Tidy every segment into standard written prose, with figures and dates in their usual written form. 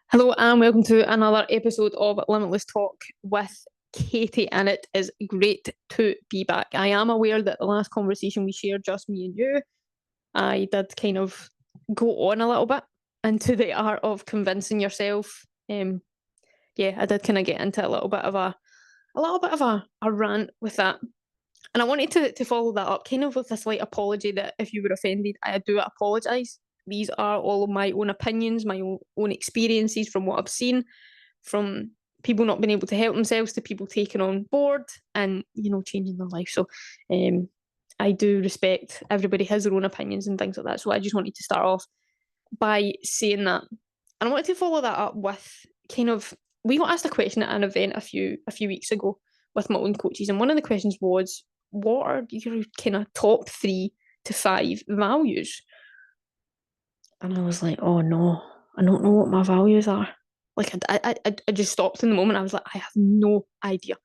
Hello and welcome to another episode of Limitless Talk with Katie, and it is great to be back. I am aware that the last conversation we shared, just me and you, I did kind of go on a little bit into the art of convincing yourself. I did kind of get into a little bit of a rant with that. And I wanted to follow that up kind of with a slight apology that if you were offended, I do apologise. These are all of my own opinions, my own experiences from what I've seen, from people not being able to help themselves to people taking on board and, changing their life. So I do respect everybody has their own opinions and things like that. So I just wanted to start off by saying that. And I wanted to follow that up with kind of, we got asked a question at an event a few weeks ago with my own coaches. And one of the questions was, what are your kind of top 3 to 5 values? And I was like, oh no, I don't know what my values are. Like I just stopped in the moment. I was like, I have no idea.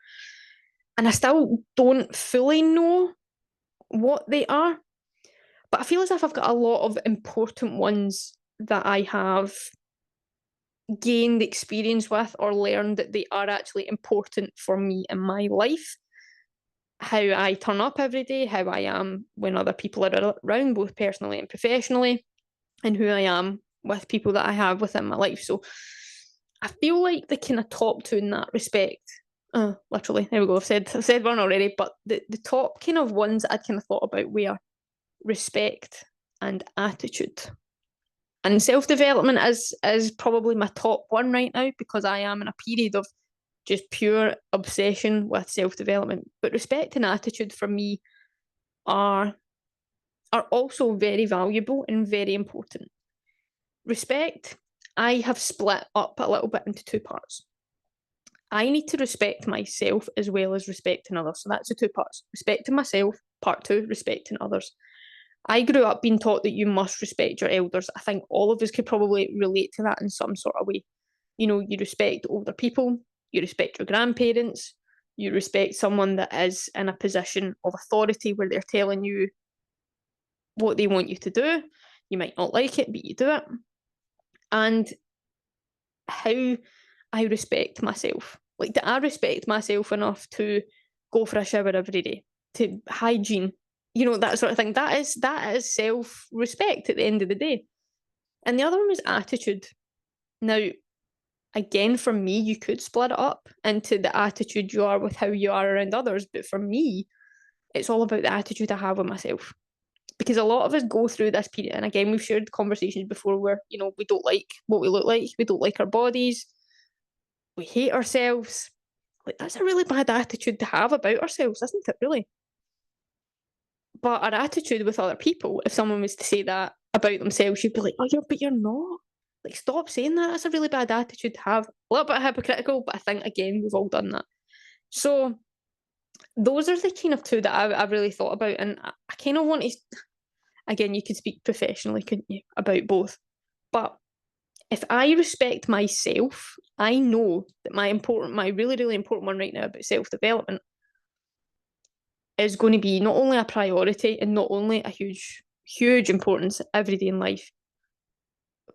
And I still don't fully know what they are. But I feel as if I've got a lot of important ones that I have gained experience with or learned that they are actually important for me in my life. How I turn up every day, how I am when other people are around, both personally and professionally, and who I am with people that I have within my life. So I feel like the kind of top 2 in that respect, literally, there we go, I've said one already, but the top kind of ones I'd kind of thought about were respect and attitude. And self-development is probably my top one right now because I am in a period of just pure obsession with self-development. But respect and attitude for me are also very valuable and very important. Respect, I have split up a little bit into 2 parts. I need to respect myself as well as respecting others. So that's the 2 parts. Respecting myself, part 2, respecting others. I grew up being taught that you must respect your elders. I think all of us could probably relate to that in some sort of way. You respect older people, you respect your grandparents, you respect someone that is in a position of authority where they're telling you what they want you to do. You might not like it, but you do it. And how I respect myself. Like, do I respect myself enough to go for a shower every day? To hygiene, that sort of thing. That is self-respect at the end of the day. And the other one was attitude. Now, again, for me, you could split it up into the attitude you are with how you are around others. But for me, it's all about the attitude I have with myself. Because a lot of us go through this period, and again, we've shared conversations before where, we don't like what we look like, we don't like our bodies, we hate ourselves. Like, that's a really bad attitude to have about ourselves, isn't it, really? But our attitude with other people, if someone was to say that about themselves, you'd be like, oh, but you're not. Like, stop saying that. That's a really bad attitude to have. A little bit hypocritical, but I think, again, we've all done that. So those are the kind of 2 that I've really thought about. And I kind of want to, again, you could speak professionally, couldn't you, about both. But if I respect myself, I know that my really, really important one right now about self-development is going to be not only a priority and not only a huge, huge importance every day in life,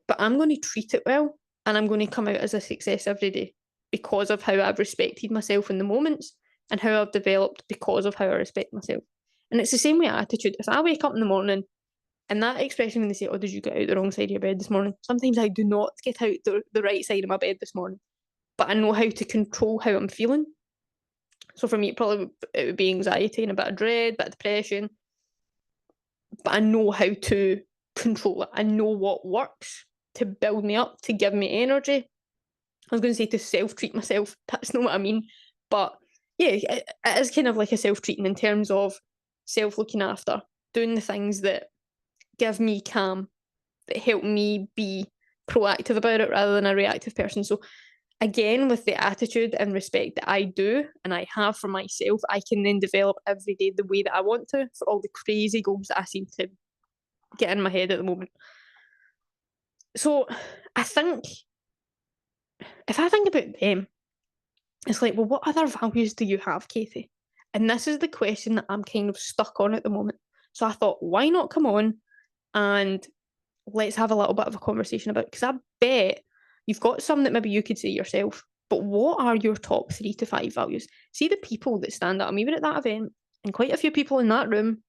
but I'm going to treat it well and I'm going to come out as a success every day because of how I've respected myself in the moments and how I've developed because of how I respect myself. And it's the same with attitude. If I wake up in the morning and that expression when they say, oh, did you get out the wrong side of your bed this morning? Sometimes I do not get out the right side of my bed this morning, but I know how to control how I'm feeling. So for me, it would be anxiety and a bit of dread, a bit of depression. But I know how to control it. I know what works to build me up, to give me energy. I was going to say to self-treat myself. That's not what I mean. But yeah, it is kind of like a self-treating in terms of self-looking after, doing the things that give me calm, that help me be proactive about it rather than a reactive person. So again, with the attitude and respect that I do and I have for myself, I can then develop every day the way that I want to for all the crazy goals that I seem to get in my head at the moment. So I think, if I think about them, it's like, well, what other values do you have, Katie? And this is the question that I'm kind of stuck on at the moment. So I thought, why not come on and let's have a little bit of a conversation about, because I bet you've got some that maybe you could say yourself, but what are your top 3 to 5 values? See the people that stand up, we were at that event, and quite a few people in that room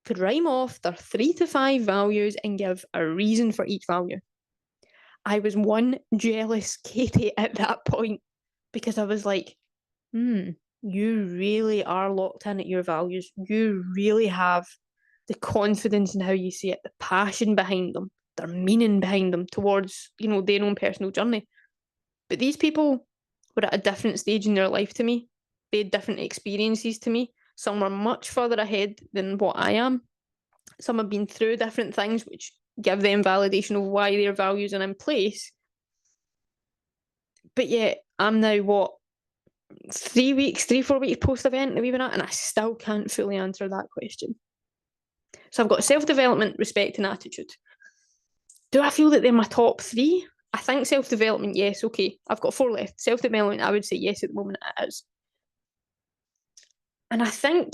could rhyme off their 3 to 5 values and give a reason for each value. I was one jealous Katie at that point, because I was like, you really are locked in at your values. You really have the confidence in how you see it, the passion behind them, their meaning behind them towards, their own personal journey. But these people were at a different stage in their life to me. They had different experiences to me. Some were much further ahead than what I am. Some have been through different things which give them validation of why their values are in place. But yet, I'm now 3-4 weeks post-event that we were at, and I still can't fully answer that question. So I've got self-development, respect, and attitude. Do I feel that they're my top 3? I think self-development, yes, okay. I've got 4 left. Self-development, I would say yes at the moment it is. And I think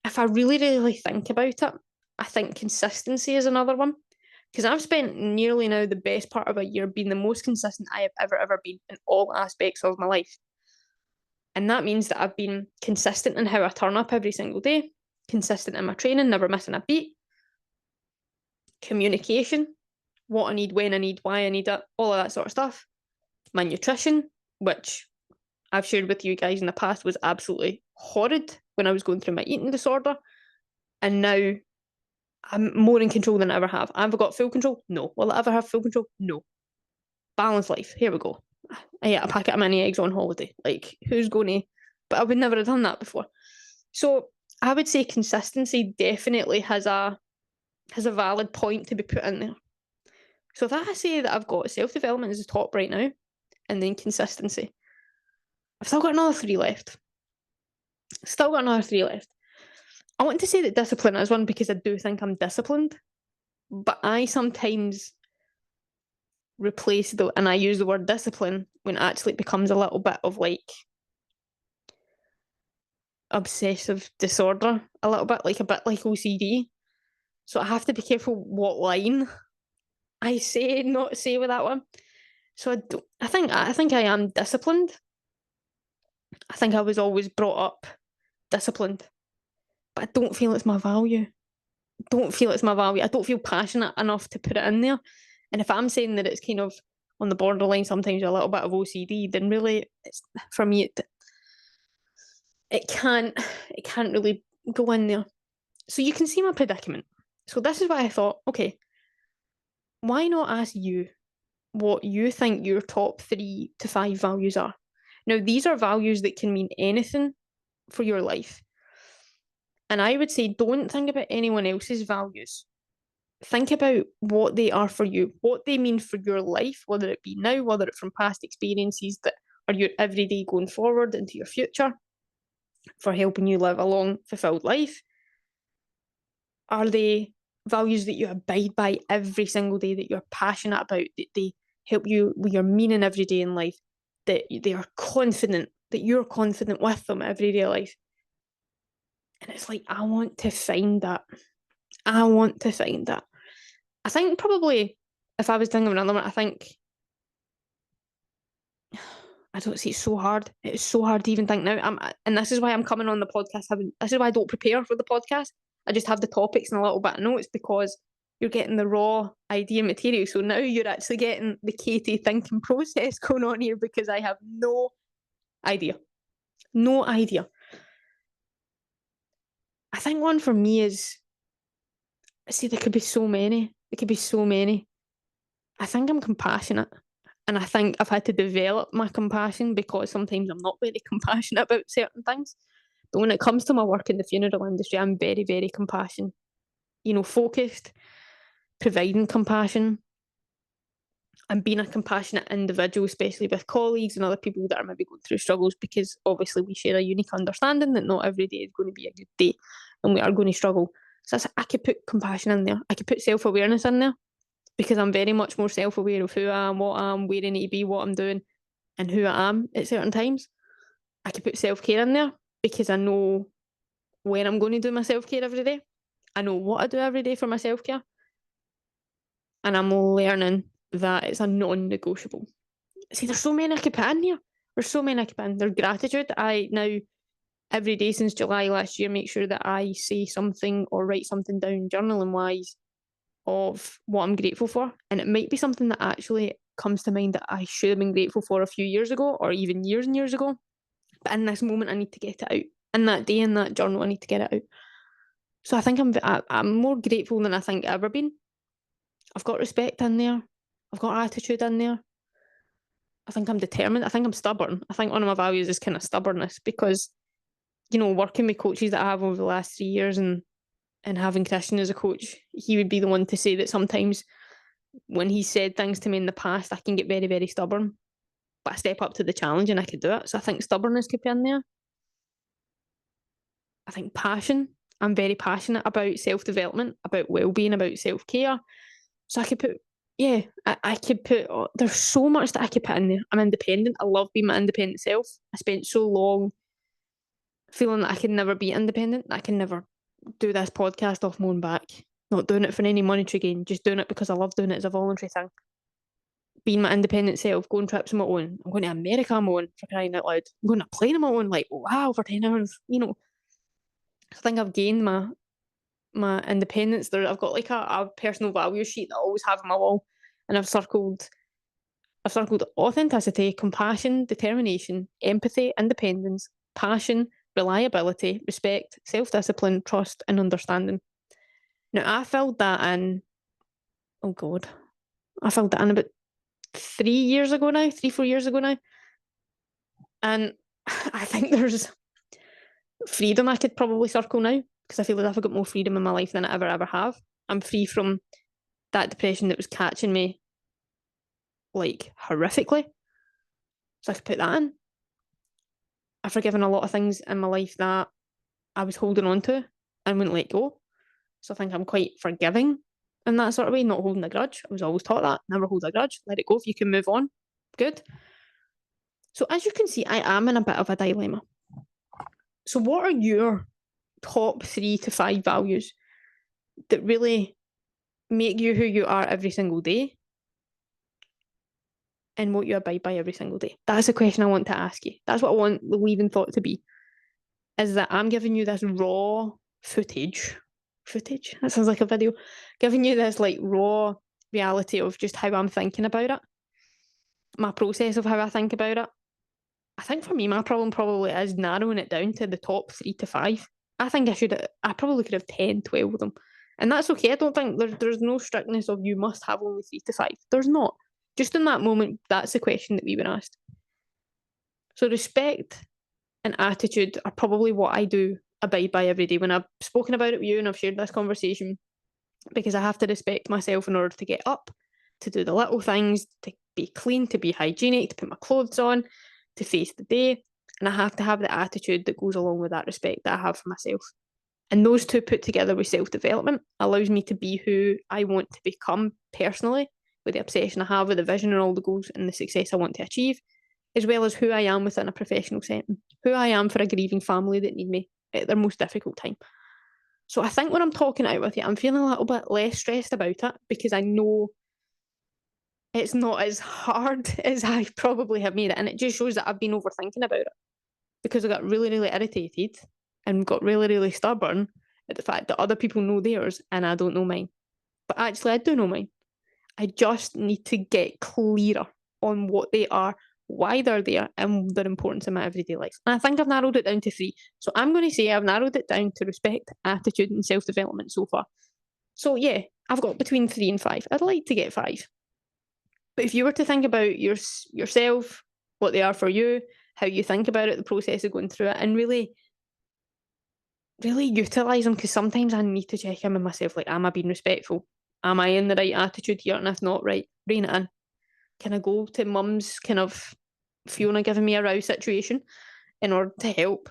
if I really, really think about it, I think consistency is another one. Because I've spent nearly now the best part of a year being the most consistent I have ever been in all aspects of my life. And that means that I've been consistent in how I turn up every single day, consistent in my training, never missing a beat. Communication, what I need, when I need, why I need it, all of that sort of stuff. My nutrition, which I've shared with you guys in the past, was absolutely horrid when I was going through my eating disorder. And now I'm more in control than I ever have. Have I got full control? No. Will I ever have full control? No. Balanced life. Here we go. I ate a packet of mini eggs on holiday. Like, who's going to? But I would never have done that before. So I would say consistency definitely has a valid point to be put in there. So if I say that I've got self-development as the top right now, and then consistency, I've still got another 3 left. I want to say that discipline is one, because I do think I'm disciplined, but I sometimes replace and I use the word discipline when actually it becomes a little bit of like obsessive disorder, a bit like OCD. So I have to be careful what line I say, not say with that one. So I think I am disciplined. I think I was always brought up disciplined, but I don't feel it's my value. I don't feel passionate enough to put it in there. And if I'm saying that it's kind of on the borderline, sometimes a little bit of OCD, then really, it's, for me, it can't really go in there. So you can see my predicament. So this is why I thought, okay, why not ask you what you think your top 3 to 5 values are? Now, these are values that can mean anything for your life. And I would say, don't think about anyone else's values. Think about what they are for you, what they mean for your life, whether it be now, whether it's from past experiences that are your everyday going forward into your future, for helping you live a long, fulfilled life. Are they values that you abide by every single day, that you're passionate about, that they help you with your meaning every day in life, that they are confident, that you're confident with them everyday life? And it's like, I want to find that. I think probably, if I was thinking of another one, I don't see, it's so hard. It's so hard to even think now. And this is why I'm coming on the podcast. This is why I don't prepare for the podcast. I just have the topics and a little bit of notes, because you're getting the raw idea material. So now you're actually getting the Katie thinking process going on here, because I have no idea. No idea. I think one for me is, see, there could be so many. I think I'm compassionate. And I think I've had to develop my compassion, because sometimes I'm not very compassionate about certain things. But when it comes to my work in the funeral industry, I'm very, very compassion, focused, providing compassion, and being a compassionate individual, especially with colleagues and other people that are maybe going through struggles, because obviously we share a unique understanding that not every day is going to be a good day, and we are going to struggle. So I could put compassion in there. I could put self-awareness in there, because I'm very much more self-aware of who I am, what I am, where I need to be, what I'm doing, and who I am at certain times. I could put self-care in there, because I know when I'm going to do my self-care every day. I know what I do every day for my self-care. and I'm learning that it's a non-negotiable. See, there's so many I could put in here. There's so many I could put in. There's gratitude. I now, every day since July last year, make sure that I say something or write something down journaling wise of what I'm grateful for. And it might be something that actually comes to mind that I should have been grateful for a few years ago or even years and years ago. But in this moment, I need to get it out. In that day, in that journal, I need to get it out. So I think I'm more grateful than I think I've ever been. I've got respect in there. I've got attitude in there. I think I'm determined. I think I'm stubborn. I think one of my values is kind of stubbornness because, working with coaches that I have over the last 3 years and having Christian as a coach, he would be the one to say that sometimes when he said things to me in the past, I can get very, very stubborn. But I step up to the challenge and I could do it. So I think stubbornness could be in there. I think passion. I'm very passionate about self-development, about well-being, about self-care. So I could put, I could put, there's so much that I could put in there. I'm independent. I love being my independent self. I spent so long feeling that I could never be independent. I can never do this podcast off my own back. Not doing it for any monetary gain, just doing it because I love doing it as a voluntary thing. Being my independent self, going trips on my own. I'm going to America on my own, for crying out loud. I'm going to a plane on my own, like, wow, for 10 hours, I think I've gained my independence. I've got like a personal value sheet that I always have on my wall, and I've circled authenticity, compassion, determination, empathy, independence, passion, reliability, respect, self-discipline, trust, and understanding. Now, I filled that in, oh God, I filled that in about 4 years ago now. And I think there's freedom I could probably circle now, because I feel as if I've got more freedom in my life than I ever have. I'm free from that depression that was catching me, like, horrifically. So I could put that in. I've forgiven a lot of things in my life that I was holding on to and wouldn't let go. So I think I'm quite forgiving in that sort of way, not holding a grudge. I was always taught that. Never hold a grudge. Let it go. If you can move on, good. So as you can see, I am in a bit of a dilemma. So what are your top 3 to 5 values that really make you who you are every single day and what you abide by every single day? That's the question I want to ask you. That's what I want the leaving thought to be, is that I'm giving you this raw footage, that sounds like a video, giving you this like raw reality of just how I'm thinking about it, my process of how I think about it. I think for me, my problem probably is narrowing it down to the top 3 to 5. I think I probably could have 10, 12 of them. And that's okay. I don't think there's no strictness of you must have only 3 to 5. There's not. Just in that moment, that's the question that we were asked. So respect and attitude are probably what I do abide by every day. When I've spoken about it with you and I've shared this conversation, because I have to respect myself in order to get up, to do the little things, to be clean, to be hygienic, to put my clothes on, to face the day. And I have to have the attitude that goes along with that respect that I have for myself. And those two put together with self-development allows me to be who I want to become personally, with the obsession I have with the vision and all the goals and the success I want to achieve, as well as who I am within a professional setting, who I am for a grieving family that need me at their most difficult time. So I think when I'm talking out with you, I'm feeling a little bit less stressed about it, because I know it's not as hard as I probably have made it. And it just shows that I've been overthinking about it, because I got really, really irritated and got really, really stubborn at the fact that other people know theirs and I don't know mine. But actually, I do know mine. I just need to get clearer on what they are, why they're there, and their importance in my everyday life. And I think I've narrowed it down to 3. So I'm going to say I've narrowed it down to respect, attitude, and self-development so far. So yeah, I've got between 3 and 5. I'd like to get 5. But if you were to think about yourself, what they are for you, how you think about it, the process of going through it, and really utilise them, because sometimes I need to check in with myself, like, am I being respectful? Am I in the right attitude here? And if not, right, rein it in. Can I go to mum's kind of Fiona giving me a row situation in order to help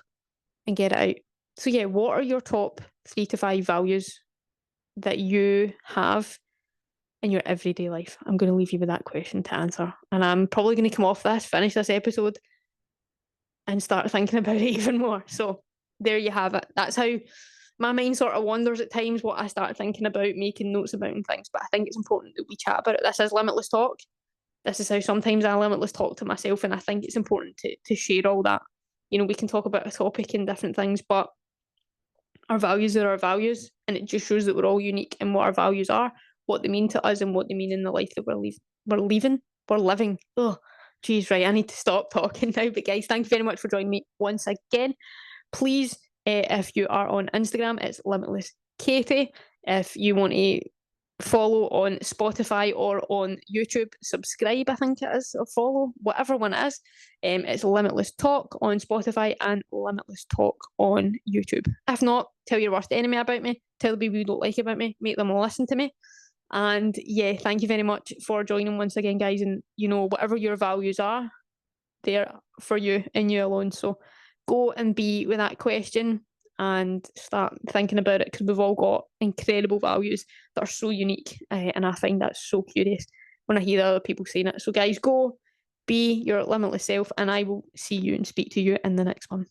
and get it out? So yeah, what are your top 3 to 5 values that you have in your everyday life? I'm going to leave you with that question to answer. And I'm probably going to come off this, finish this episode, and start thinking about it even more. So there you have it. That's how my mind sort of wanders at times what I start thinking about, making notes about and things, but I think it's important that we chat about it. This is Limitless Talk. This is how sometimes I limitless talk to myself, and I think it's important to share all that. You know, we can talk about a topic and different things, but our values are our values, and it just shows that we're all unique in what our values are, what they mean to us, and what they mean in the life that we're living. Oh, geez, right. I need to stop talking now. But guys, thank you very much for joining me once again. Please, if you are on Instagram, it's Limitless Katie. If you want to follow on Spotify or on YouTube, subscribe, I think it is, or follow, whatever one it is. It's Limitless Talk on Spotify and Limitless Talk on YouTube. If not, tell your worst enemy about me, tell the people you don't like about me, make them listen to me. And yeah, thank you very much for joining once again, guys. And you know, whatever your values are, they're for you and you alone. So go and be with that question and start thinking about it, because we've all got incredible values that are so unique, and I find that so curious when I hear other people saying it. So guys, go be your limitless self, and I will see you and speak to you in the next one.